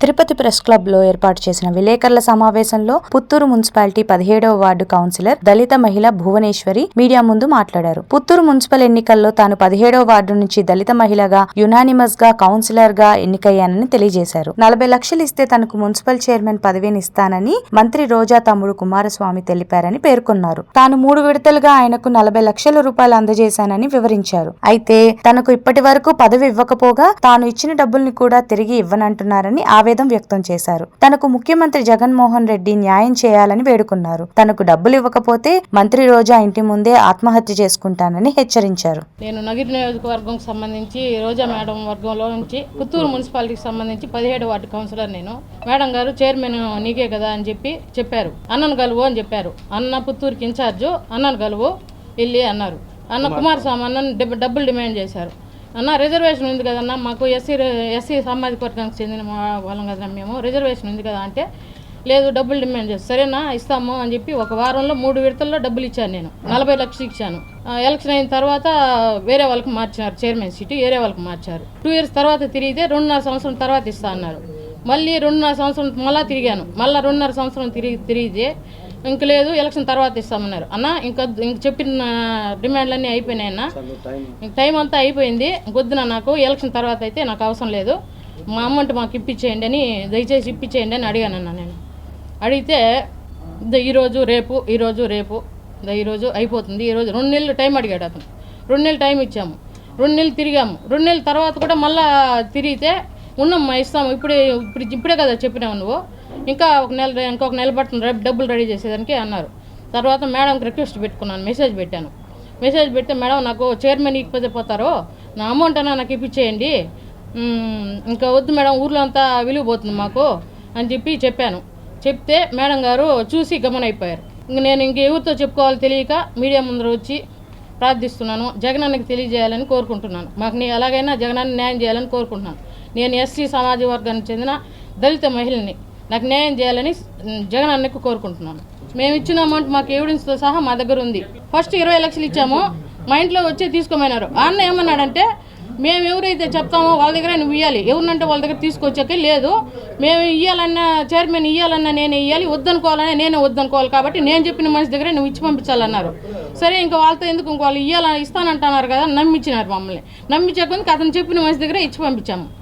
Tirupati press club లో ఏర్పాటు చేసిన విలేకరుల సమావేశంలో పుత్తూరు మున్సిపాలిటీ 17వ వార్డు కౌన్సిలర్ దళిత మహిళ భువనేశ్వరి మీడియా ముందు మాట్లాడారు. పుత్తూరు మున్సిపల్ ఎన్నికల్లో తాను 17వ వార్డు నుంచి దళిత మహిళగా యునానిమస్ గా కౌన్సిలర్ గా ఎన్నికయ్యానని తెలియజేశారు. 40 లక్షలు ఇస్తే తనకు మున్సిపల్ చైర్మన్ పదవిని ఇస్తానని మంత్రి రోజా తమ్ముడు కుమారస్వామి తెలిపారని పేర్కొన్నారు. తాను 3 విడతలుగా ఆయనకు 40 లక్షల రూపాయలు అందజేశానని వివరించారు. అయితే తనకు ఇప్పటి వరకు పదవి ఇవ్వకపోగా తాను ఇచ్చిన డబ్బుల్ని కూడా తిరిగి ఇవ్వనంటున్నారని ఆవేదన వ్యక్తం చేశారు. తనకు ముఖ్యమంత్రి జగన్మోహన్ రెడ్డి న్యాయం చేయాలని వేడుకున్నారు. తనకు డబ్బులు ఇవ్వకపోతే మంత్రి రోజా ఇంటి ముందే ఆత్మహత్య చేసుకుంటానని హెచ్చరించారు. నేను నగిరి నియోజకవర్గం సంబంధించి రోజా మేడం వర్గంలో నుంచి పుత్తూరు మున్సిపాలిటీకి సంబంధించి 17వ వార్డు కౌన్సిలర్. నేను మేడం గారు చైర్మన్ నీకే కదా అని చెప్పారు. అన్నను గలువు అని చెప్పారు. అన్న పుత్తూరుకి ఇన్ఛార్జు అన్నను గలువు వెళ్ళి అన్నారు. అన్న కుమారస్వామి అన్నను డబ్బులు డిమాండ్ చేశారు. అన్న రిజర్వేషన్ ఉంది కదన్నా, మాకు ఎస్సీ సామాజిక వర్గానికి చెందిన వాళ్ళం కదా, మేము రిజర్వేషన్ ఉంది కదా అంటే లేదు డబ్బులు డిమాండ్ చేస్తాను. సరేనా ఇస్తాము అని చెప్పి ఒక వారంలో 3 విడతల్లో డబ్బులు ఇచ్చాను. నేను 40 లక్షలు ఇచ్చాను. ఎలక్షన్ అయిన తర్వాత వేరే వాళ్ళకి మార్చారు, చైర్మన్ సీటు వేరే వాళ్ళకి మార్చారు. 2 ఇయర్స్ తర్వాత తిరిగితే 2.5 సంవత్సరం తర్వాత ఇస్తా అన్నారు. మళ్ళీ 2.5 సంవత్సరం మళ్ళీ తిరిగాను. మళ్ళీ 2.5 సంవత్సరం తిరిగితే ఇంక లేదు ఎలక్షన్ తర్వాత ఇస్తామన్నారు. అన్న ఇంక చెప్పిన డిమాండ్లన్నీ అయిపోయినాయి అన్న, టైం అంతా అయిపోయింది, వద్దున నాకు ఎలక్షన్ తర్వాత అయితే నాకు అవసరం లేదు, మా అమౌంట్ మాకు ఇప్పించేయండి అని, దయచేసి ఇప్పించేయండి అని అడిగాను అన్న. నేను అడిగితే ఈరోజు రేపు ఈరోజు అయిపోతుంది, ఈరోజు 2 నెలలు టైం అడిగాడు అతను. 2 నెలలు టైం ఇచ్చాము, 2 నెలలు తిరిగాము. 2 నెలల తర్వాత కూడా మళ్ళీ తిరిగితే ఉన్నామ్మా ఇస్తాము, ఇప్పుడే కదా చెప్పినావు నువ్వు, ఇంకొక నెల పడుతుంది రేపు డబ్బులు రెడీ చేసేదానికి అన్నారు. తర్వాత మేడంకి రిక్వెస్ట్ పెట్టుకున్నాను, మెసేజ్ పెట్టాను. మెసేజ్ పెడితే మేడం నాకు చైర్మన్ ఇకపోతే పోతారు, నా అమౌంట్ అన్నా నాకు ఇప్పించేయండి, ఇంకా వద్దు మేడం ఊర్లో అంతా విలువపోతుంది మాకు అని చెప్పాను. చెప్తే మేడం గారు చూసి గమనైపోయారు. నేను ఎవరితో చెప్పుకోవాలో తెలియక మీడియా ముందర వచ్చి ప్రార్థిస్తున్నాను. జగనన్నకి తెలియజేయాలని కోరుకుంటున్నాను. మాకు ఎలాగైనా జగనన్న న్యాయం చేయాలని కోరుకుంటున్నాను. నేను ఎస్సీ సామాజిక వర్గానికి చెందిన దళిత మహిళని, నాకు న్యాయం చేయాలని జగనన్నకు కోరుకుంటున్నాను. మేము ఇచ్చిన అమౌంట్ మాకు ఎవిడెన్స్తో సహా మా దగ్గర ఉంది. ఫస్ట్ 20 లక్షలు ఇచ్చాము, మా ఇంట్లో వచ్చి తీసుకోమన్నారు. అన్న ఏమన్నాడంటే మేము ఎవరైతే చెప్తామో వాళ్ళ దగ్గర నువ్వు ఇవ్వాలి, ఎవరినంటే వాళ్ళ దగ్గర తీసుకొచ్చాక లేదు, మేము ఇవ్వాలన్నా చైర్మన్ ఇవ్వాలన్నా నేనే ఇవ్వాలి, వద్దనుకోవాలన్నా నేనే వద్దనుకోవాలి, కాబట్టి నేను చెప్పిన మనిషి దగ్గర నువ్వు ఇచ్చి పంపించాలన్నారు. సరే ఇంకా వాళ్ళతో ఎందుకు, వాళ్ళు ఇస్తానంటున్నారు కదా, నమ్మించినారు మమ్మల్ని. నమ్మించకుండా అతను చెప్పిన మనిషి దగ్గర ఇచ్చి పంపించాము.